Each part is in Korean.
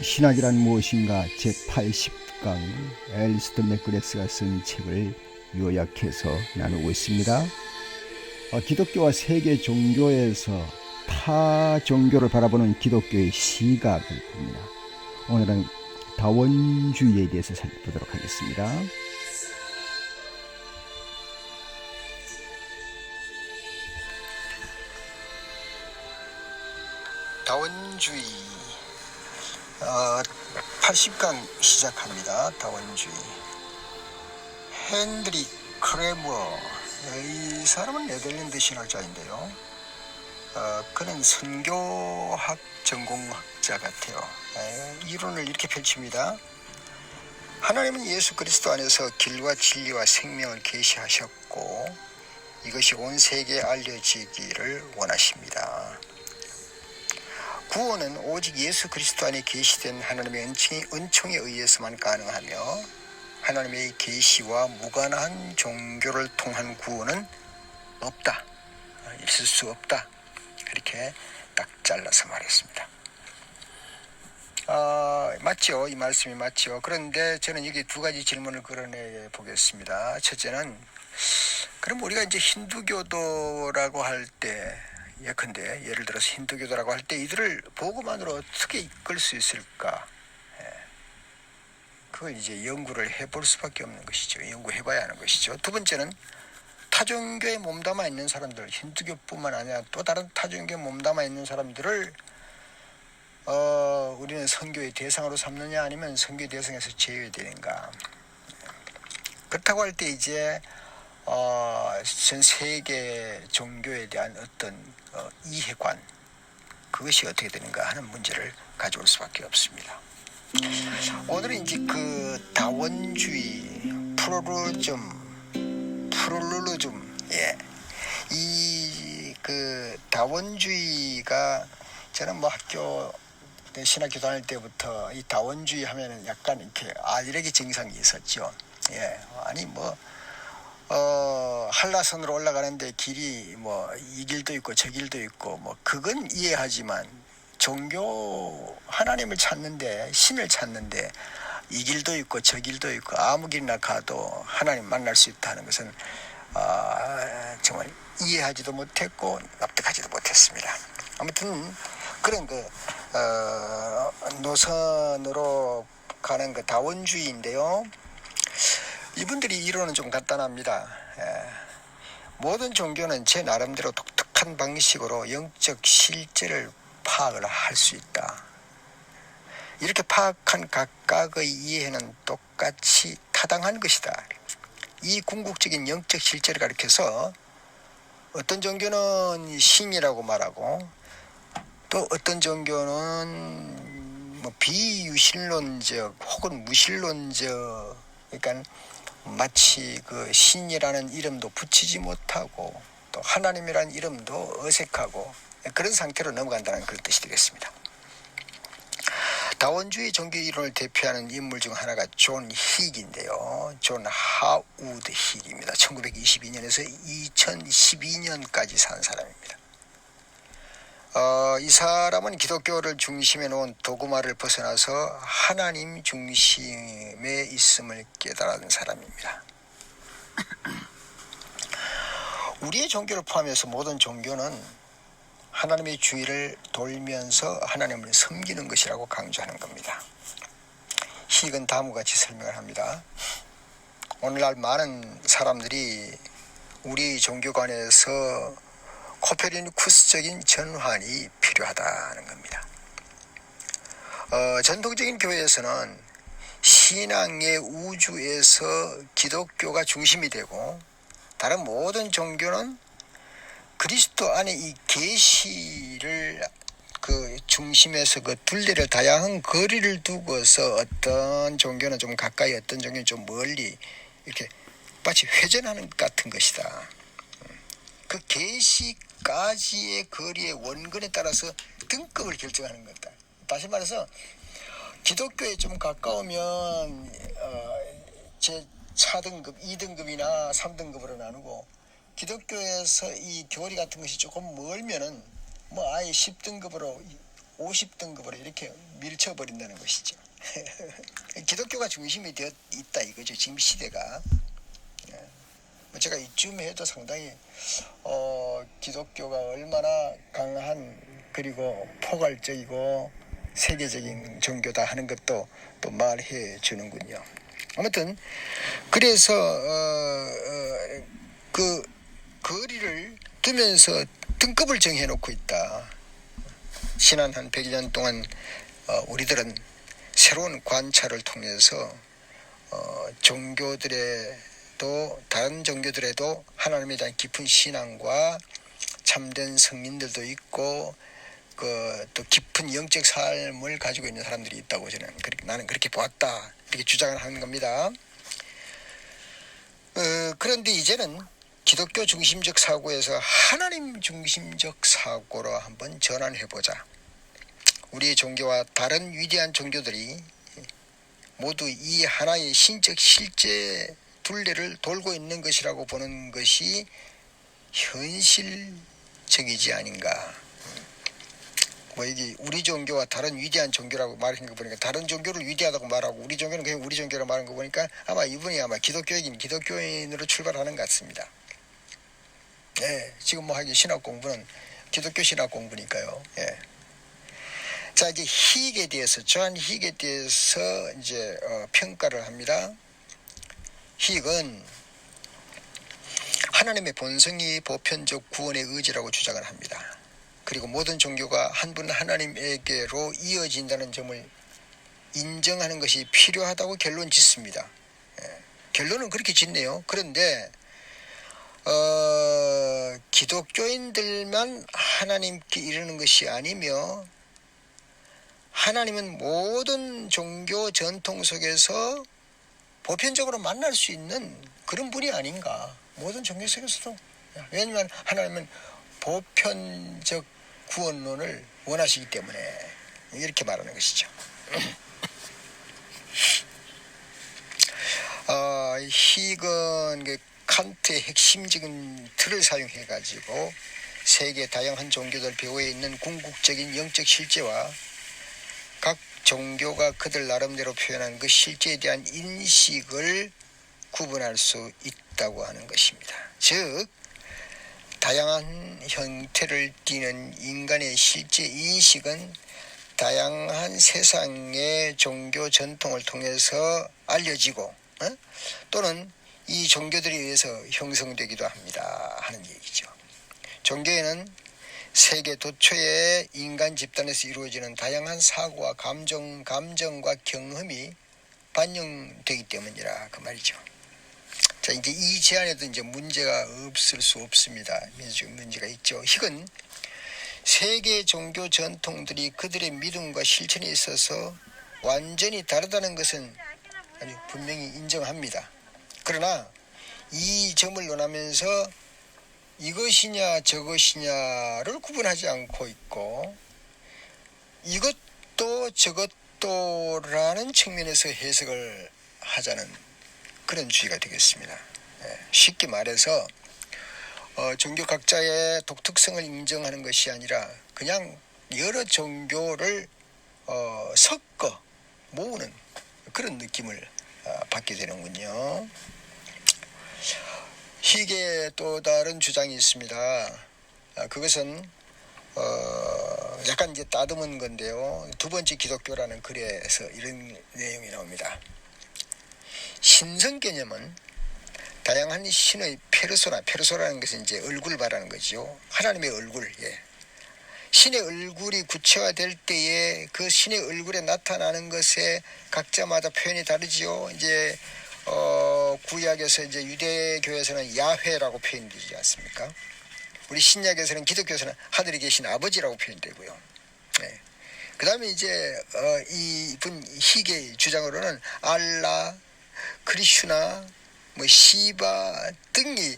신학이란 무엇인가 제80강 앨리스터 맥그레스가 쓴 책을 요약해서 나누고 있습니다. 기독교와 세계 종교에서 타 종교를 바라보는 기독교의 시각을 봅니다. 오늘은 다원주의에 대해서 살펴보도록 하겠습니다. 다원주의 80강 시작합니다. 다원주의. 헨드리 크레머, 이 사람은 네덜란드 신학자인데요. 그는 선교학 전공학자 같아요. 이론을 이렇게 펼칩니다. 하나님은 예수 그리스도 안에서 길과 진리와 생명을 계시하셨고 이것이 온 세계에 알려지기를 원하십니다. 구원은 오직 예수 그리스도 안에 계시된 하나님의 은총에 의해서만 가능하며 하나님의 계시와 무관한 종교를 통한 구원은 없다. 있을 수 없다. 이렇게 딱 잘라서 말했습니다. 맞죠? 이 말씀이 맞죠? 그런데 저는 여기 두 가지 질문을 끌어내 보겠습니다. 첫째는 그럼 우리가 이제 힌두교도라고 할 때 예컨대 예를 들어서 힌두교도라고 할 때 이들을 복음만으로 어떻게 이끌 수 있을까? 그걸 이제 연구를 해볼 수밖에 없는 것이죠. 연구해봐야 하는 것이죠. 두 번째는 타종교에 몸담아 있는 사람들, 힌두교뿐만 아니라 또 다른 타종교에 몸담아 있는 사람들을 우리는 선교의 대상으로 삼느냐 아니면 선교의 대상에서 제외되는가? 그렇다고 할 때 이제 전 세계 종교에 대한 어떤 이해관, 그것이 어떻게 되는가 하는 문제를 가져올 수밖에 없습니다. 오늘은 이제 그 다원주의, 플루럴리즘, 이 그 다원주의가 저는 뭐 학교 신학교 다닐 때부터 이 다원주의 하면은 약간 이렇게 알레르기 증상이 있었죠. 아니 뭐 한라산으로 올라가는데 길이 뭐 이 길도 있고 저 길도 있고 뭐 그건 이해하지만 종교 하나님을 찾는데 신을 찾는데 이 길도 있고 저 길도 있고 아무 길이나 가도 하나님 만날 수 있다는 것은 정말 이해하지도 못했고 납득하지도 못했습니다. 아무튼 그런 그 노선으로 가는 그 다원주의인데요. 이분들이 이론은 좀 간단합니다. 모든 종교는 제 나름대로 독특한 방식으로 영적 실제를 파악을 할 수 있다. 이렇게 파악한 각각의 이해는 똑같이 타당한 것이다. 이 궁극적인 영적 실제를 가리켜서 어떤 종교는 신이라고 말하고 또 어떤 종교는 뭐 비유실론적 혹은 무실론적, 그러니까 마치 그 신이라는 이름도 붙이지 못하고 또 하나님이라는 이름도 어색하고 그런 상태로 넘어간다는 그런 뜻이 되겠습니다. 다원주의 종교 이론을 대표하는 인물 중 하나가 존 힉인데요. 존 하우드 힉입니다. 1922년에서 2012년까지 산 사람입니다. 이 사람은 기독교를 중심에 놓은 도그마를 벗어나서 하나님 중심에 있음을 깨달은 사람입니다. 우리의 종교를 포함해서 모든 종교는 하나님의 주의를 돌면서 하나님을 섬기는 것이라고 강조하는 겁니다. 힉은 다음과 같이 설명을 합니다. 오늘날 많은 사람들이 우리 종교관에서 코페르니쿠스적인 전환이 필요하다는 겁니다. 전통적인 교회에서는 신앙의 우주에서 기독교가 중심이 되고 다른 모든 종교는 그리스도 안에 이 계시를 그 중심에서 그 둘레를 다양한 거리를 두고서 어떤 종교는 좀 가까이 어떤 종교는 좀 멀리 이렇게 마치 회전하는 것 같은 것이다. 그 계시까지의 거리의 원근에 따라서 등급을 결정하는 것이다. 다시 말해서 기독교에 좀 가까우면 제 4등급, 2등급이나 3등급으로 나누고 기독교에서 이 교리 같은 것이 조금 멀면은 뭐 아예 10등급으로 50등급으로 이렇게 밀쳐버린다는 것이죠. 기독교가 중심이 되어 있다 이거죠. 지금 시대가. 제가 이쯤 해도 상당히 기독교가 얼마나 강한 그리고 포괄적이고 세계적인 종교다 하는 것도 또 말해 주는군요. 아무튼 그래서 그 거리를 두면서 등급을 정해놓고 있다. 지난 한 100년 동안 우리들은 새로운 관찰을 통해서 종교들에도 다른 종교들에도 하나님에 대한 깊은 신앙과 참된 성인들도 있고 또 깊은 영적 삶을 가지고 있는 사람들이 있다고 나는 그렇게 보았다 이렇게 주장을 하는 겁니다. 그런데 이제는 기독교 중심적 사고에서 하나님 중심적 사고로 한번 전환해보자. 우리의 종교와 다른 위대한 종교들이 모두 이 하나의 신적 실제 둘레를 돌고 있는 것이라고 보는 것이 현실적이지 아닌가. 이게 우리 종교와 다른 위대한 종교라고 말하는 거 보니까 다른 종교를 위대하다고 말하고 우리 종교는 그냥 우리 종교라고 말하는 거 보니까 아마 이분이 기독교인 기독교인으로 출발하는 것 같습니다. 예, 지금 하기 신학 공부는 기독교 신학 공부니까요. 예. 자, 이제 희익에 대해서 존 희익에 대해서 이제 평가를 합니다. 희익은 하나님의 본성이 보편적 구원의 의지라고 주장을 합니다. 그리고 모든 종교가 한 분 하나님에게로 이어진다는 점을 인정하는 것이 필요하다고 결론 짓습니다. 예. 결론은 그렇게 짓네요. 그런데 기독교인들만 하나님께 이르는 것이 아니며 하나님은 모든 종교 전통 속에서 보편적으로 만날 수 있는 그런 분이 아닌가. 모든 종교 속에서도. 왜냐하면 하나님은 보편적 구원론을 원하시기 때문에 이렇게 말하는 것이죠. 희익은 칸트의 핵심적인 틀을 사용해 가지고 세계 다양한 종교들 배후에 있는 궁극적인 영적 실제와 각 종교가 그들 나름대로 표현한 그 실제에 대한 인식을 구분할 수 있다고 하는 것입니다. 즉 다양한 형태를 띠는 인간의 실제 인식은 다양한 세상의 종교 전통을 통해서 알려지고 또는 이 종교들에 의해서 형성되기도 합니다 하는 얘기죠. 종교에는 세계 도처의 인간 집단에서 이루어지는 다양한 사고와 감정과 경험이 반영되기 때문이라 그 말이죠. 자, 이제 이 제안에도 이제 문제가 없을 수 없습니다. 민주주의 문제가 있죠. 희은 세계 종교 전통들이 그들의 믿음과 실천에 있어서 완전히 다르다는 것은 아주 분명히 인정합니다. 그러나 이 점을 논하면서 이것이냐 저것이냐를 구분하지 않고 있고 이것도 저것도라는 측면에서 해석을 하자는 그런 주의가 되겠습니다. 쉽게 말해서 종교 각자의 독특성을 인정하는 것이 아니라 그냥 여러 종교를 섞어 모으는 그런 느낌을 받게 되는군요. 희의 또 다른 주장이 있습니다. 그것은 약간 이제 따듬은 건데요. 두 번째 기독교라는 글에서 이런 내용이 나옵니다. 신성 개념은 다양한 신의 페르소라는 것은 이제 얼굴 말하는 거죠. 하나님의 얼굴. 예. 신의 얼굴이 구체화될 때에 그 신의 얼굴에 나타나는 것에 각자마다 표현이 다르지요. 이제 구약에서 이제 유대교에서는 야훼라고 표현되지 않습니까? 우리 신약에서는 기독교에서는 하늘에 계신 아버지라고 표현되고요. 네. 그 다음에 이제 이분 희게의 주장으로는 알라, 크리슈나, 시바 등이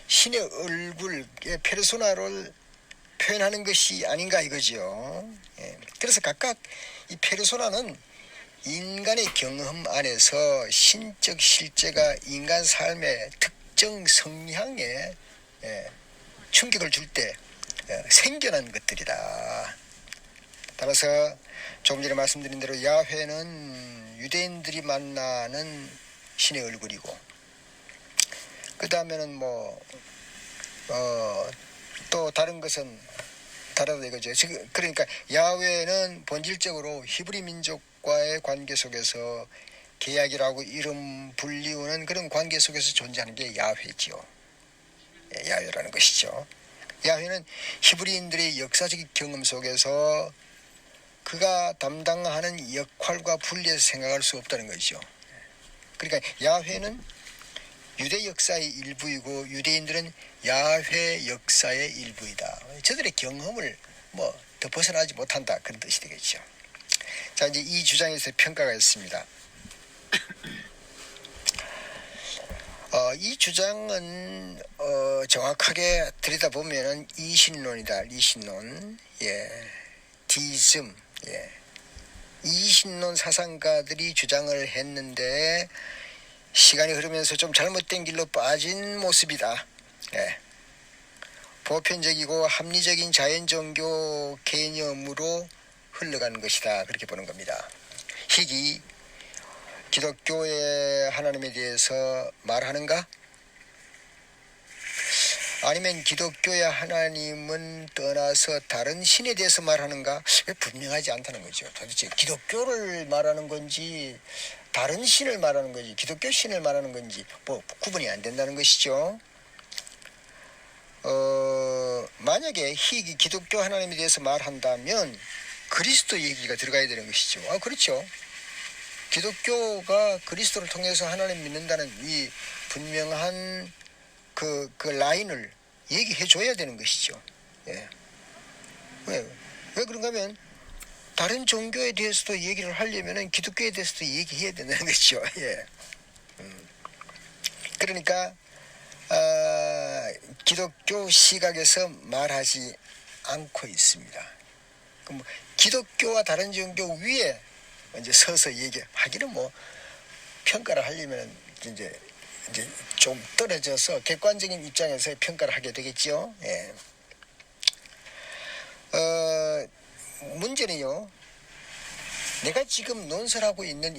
신의 얼굴의 페르소나를 표현하는 것이 아닌가 이거죠. 예. 그래서 각각 이 페르소나는 인간의 경험 안에서 신적 실제가 인간 삶의 특정 성향에 충격을 줄 때 생겨난 것들이다. 따라서 조금 전에 말씀드린 대로 야훼는 유대인들이 만나는 신의 얼굴이고, 그 다음에는 또 다른 것은 다르다 이거죠. 그러니까 야훼는 본질적으로 히브리 민족과의 관계 속에서 계약이라고 이름 불리우는 그런 관계 속에서 존재하는 게 야훼지요. 야훼라는 것이죠. 야훼는 히브리인들의 역사적인 경험 속에서 그가 담당하는 역할과 분리해서 생각할 수 없다는 것이죠. 그러니까 야훼는 유대 역사의 일부이고 유대인들은 야훼 역사의 일부이다. 저들의 경험을 더 벗어나지 못한다, 그런 뜻이 되겠죠. 자, 이제 이 주장에서 평가가 있습니다. 이 주장은 정확하게 들여다보면은 이신론이다. 이신론, 디즘, 이신론 사상가들이 주장을 했는데 시간이 흐르면서 좀 잘못된 길로 빠진 모습이다. 보편적이고 합리적인 자연종교 개념으로 흘러가는 것이다, 그렇게 보는 겁니다. 희귀 기독교의 하나님에 대해서 말하는가? 아니면 기독교의 하나님은 떠나서 다른 신에 대해서 말하는가? 분명하지 않다는 거죠. 도대체 기독교를 말하는 건지 다른 신을 말하는 건지 기독교 신을 말하는 건지 구분이 안 된다는 것이죠. 만약에 희귀 기독교 하나님에 대해서 말한다면 그리스도 얘기가 들어가야 되는 것이죠. 그렇죠. 기독교가 그리스도를 통해서 하나님 믿는다는 이 분명한 그 라인을 얘기해 줘야 되는 것이죠. 왜 그런가 하면 다른 종교에 대해서도 얘기를 하려면 기독교에 대해서도 얘기해야 된다는 것이죠. 그러니까 기독교 시각에서 말하지 않고 있습니다. 기독교와 다른 종교 위에 이제 서서 얘기하기는 평가를 하려면 이제 좀 떨어져서 객관적인 입장에서 평가를 하게 되겠죠. 문제는요, 내가 지금 논설하고 있는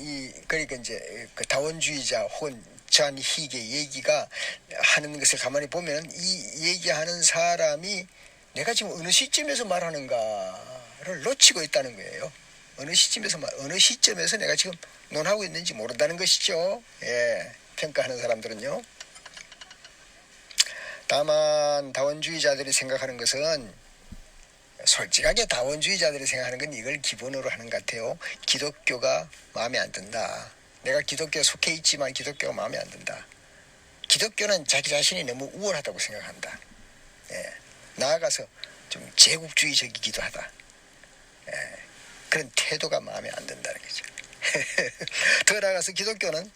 그러니까 이제 그 다원주의자 혹은 잔희의 얘기가 하는 것을 가만히 보면 이 얘기하는 사람이 내가 지금 어느 시점에서 말하는가를 놓치고 있다는 거예요. 어느 시점에서 내가 지금 논하고 있는지 모른다는 것이죠. 평가하는 사람들은요. 다만 다원주의자들이 생각하는 것은, 솔직하게 다원주의자들이 생각하는 건 이걸 기본으로 하는 것 같아요. 기독교가 마음에 안 든다. 내가 기독교에 속해 있지만 기독교가 마음에 안 든다. 기독교는 자기 자신이 너무 우월하다고 생각한다. 나아가서 좀 제국주의적이기도 하다. 그런 태도가 마음에 안 든다는 거죠. 더 나아가서 기독교는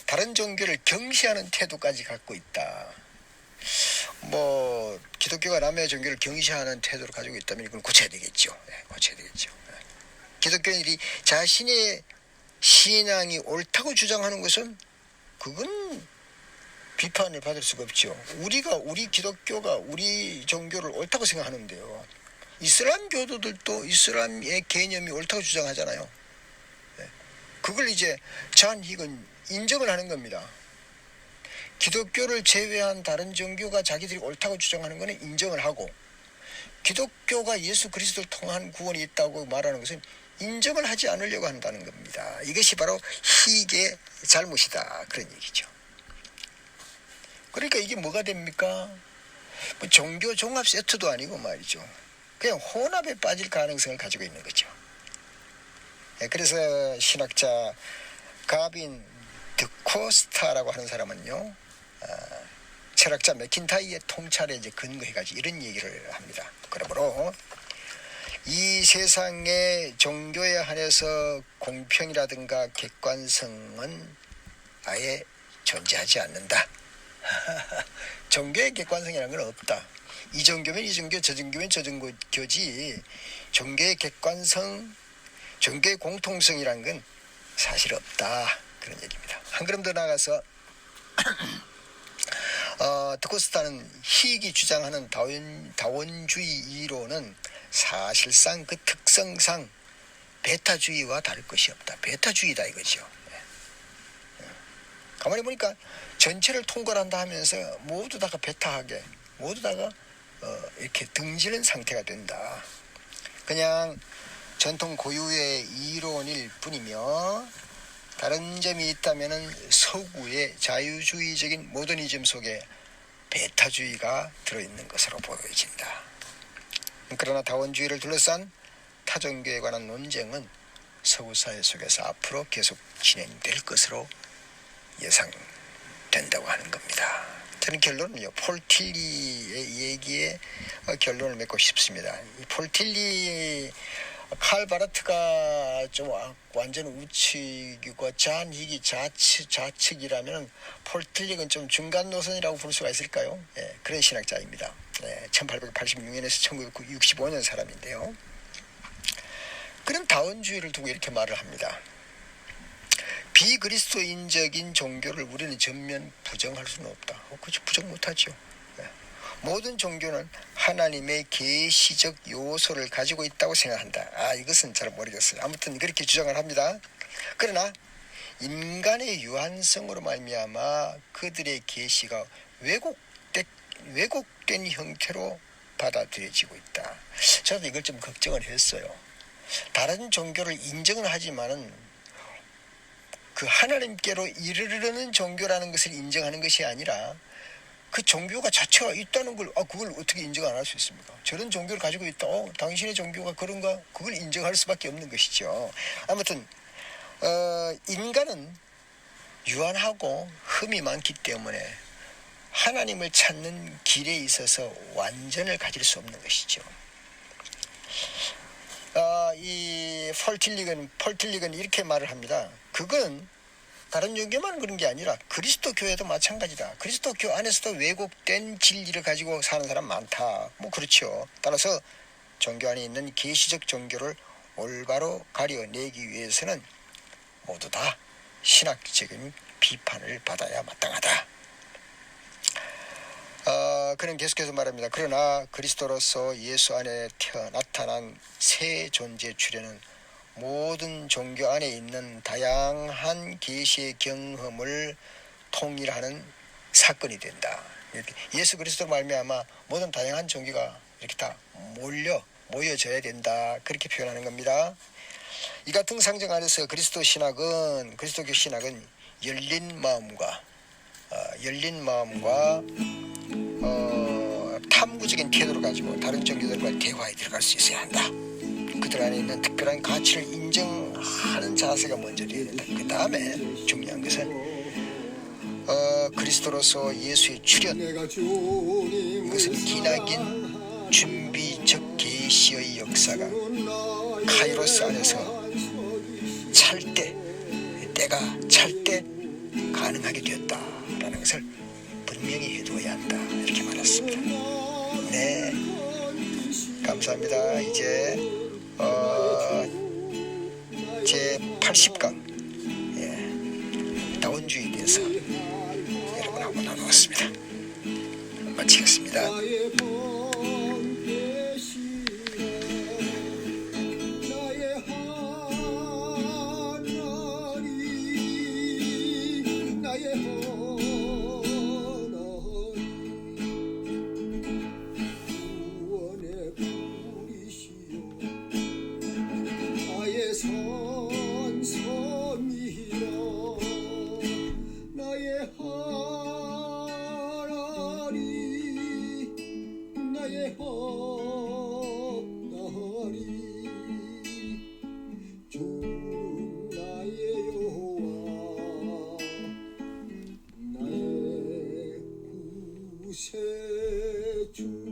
다른 종교를 경시하는 태도까지 갖고 있다. 기독교가 남의 종교를 경시하는 태도를 가지고 있다면 이건 고쳐야 되겠죠. 고쳐야 되겠죠. 기독교인들이 자신의 신앙이 옳다고 주장하는 것은 그건 비판을 받을 수가 없죠. 우리 기독교가 우리 종교를 옳다고 생각하는데요. 이슬람 교도들도 이슬람의 개념이 옳다고 주장하잖아요. 그걸 이제 잔익은 인정을 하는 겁니다. 기독교를 제외한 다른 종교가 자기들이 옳다고 주장하는 것은 인정을 하고, 기독교가 예수 그리스도를 통한 구원이 있다고 말하는 것은 인정을 하지 않으려고 한다는 겁니다. 이것이 바로 희의 잘못이다, 그런 얘기죠. 그러니까 이게 뭐가 됩니까? 종교 종합 세트도 아니고 말이죠. 그냥 혼합에 빠질 가능성을 가지고 있는 거죠. 그래서 신학자 가빈 드코스타라고 하는 사람은요, 철학자 맥킨타이의 통찰에 이제 근거해가지고 이런 얘기를 합니다. 그러므로 이 세상의 종교에 한해서 공평이라든가 객관성은 아예 존재하지 않는다. 종교의 객관성이라는 건 없다. 이 종교면 이 종교, 저 종교면 저 종교지 종교의 객관성, 종교의 공통성이라는 건 사실 없다, 그런 얘기입니다. 한 걸음 더 나가서 드코스타는 희익이 주장하는 다원주의 이론은 사실상 그 특성상 베타주의와 다를 것이 없다. 베타주의다 이거죠. 가만히 보니까 전체를 통과한다 하면서 모두 다가 베타하게 모두 다가 이렇게 등지는 상태가 된다. 그냥 전통 고유의 이론일 뿐이며 다른 점이 있다면 서구의 자유주의적인 모더니즘 속에 베타주의가 들어있는 것으로 보여진다. 그러나 다원주의를 둘러싼 타종교에 관한 논쟁은 서구 사회 속에서 앞으로 계속 진행될 것으로 예상된다고 하는 겁니다. 저는 결론은요, 폴 틸리의 얘기에 결론을 맺고 싶습니다. 이 폴 틸리, 칼 바르트가 좀 완전 우측이고 잔 희기 좌측이라면 폴 틸리는 좀 중간 노선이라고 볼 수가 있을까요? 예, 그런 신학자입니다. 1886년에서 1965년 사람인데요. 그런 다원주의를 두고 이렇게 말을 합니다. 비그리스도인적인 종교를 우리는 전면 부정할 수는 없다. 그렇죠. 부정 못하죠. 모든 종교는 하나님의 계시적 요소를 가지고 있다고 생각한다. 이것은 잘 모르겠어요. 아무튼 그렇게 주장을 합니다. 그러나 인간의 유한성으로 말미암아 그들의 계시가 왜곡된 형태로 받아들여지고 있다. 저도 이걸 좀 걱정을 했어요. 다른 종교를 인정은 하지만은 그 하나님께로 이르르는 종교라는 것을 인정하는 것이 아니라 그 종교가 자체가 있다는 걸 그걸 어떻게 인정 안 할 수 있습니까? 저런 종교를 가지고 있다. 당신의 종교가 그런가? 그걸 인정할 수밖에 없는 것이죠. 아무튼 인간은 유한하고 흠이 많기 때문에 하나님을 찾는 길에 있어서 완전을 가질 수 없는 것이죠. 이 폴 틸리건 이렇게 말을 합니다. 그건 다른 종교만 그런 게 아니라 그리스도 교회도 마찬가지다. 그리스도 교 안에서도 왜곡된 진리를 가지고 사는 사람 많다. 그렇죠. 따라서 종교 안에 있는 계시적 종교를 올바로 가려내기 위해서는 모두 다 신학적인 비판을 받아야 마땅하다. 그는 계속해서 말합니다. 그러나 그리스도로서 예수 안에 나타난 새 존재 주례는 모든 종교 안에 있는 다양한 계시의 경험을 통일하는 사건이 된다. 예수 그리스도로 말미암아 모든 다양한 종교가 이렇게 다 모여져야 된다. 그렇게 표현하는 겁니다. 이 같은 상정 안에서 그리스도교 신학은 열린 마음과 탐구적인 태도를 가지고 다른 종교들과 대화에 들어갈 수 있어야 한다. 그들 안에 있는 특별한 가치를 인정하는 자세가 먼저 되어야 된다. 그 다음에 중요한 것은 그리스도로서 예수의 출현, 이것은 기나긴 준비적 계시의 역사가 카이로스 안에서 때가 찰 때 가능하게 되었다라는 것을 분명히 해두어야 한다. 이렇게 말했습니다. 네, 감사합니다. 이제 제 80강 다원주의에 대해서 여러분하고 나누었습니다. 마치겠습니다. 구세주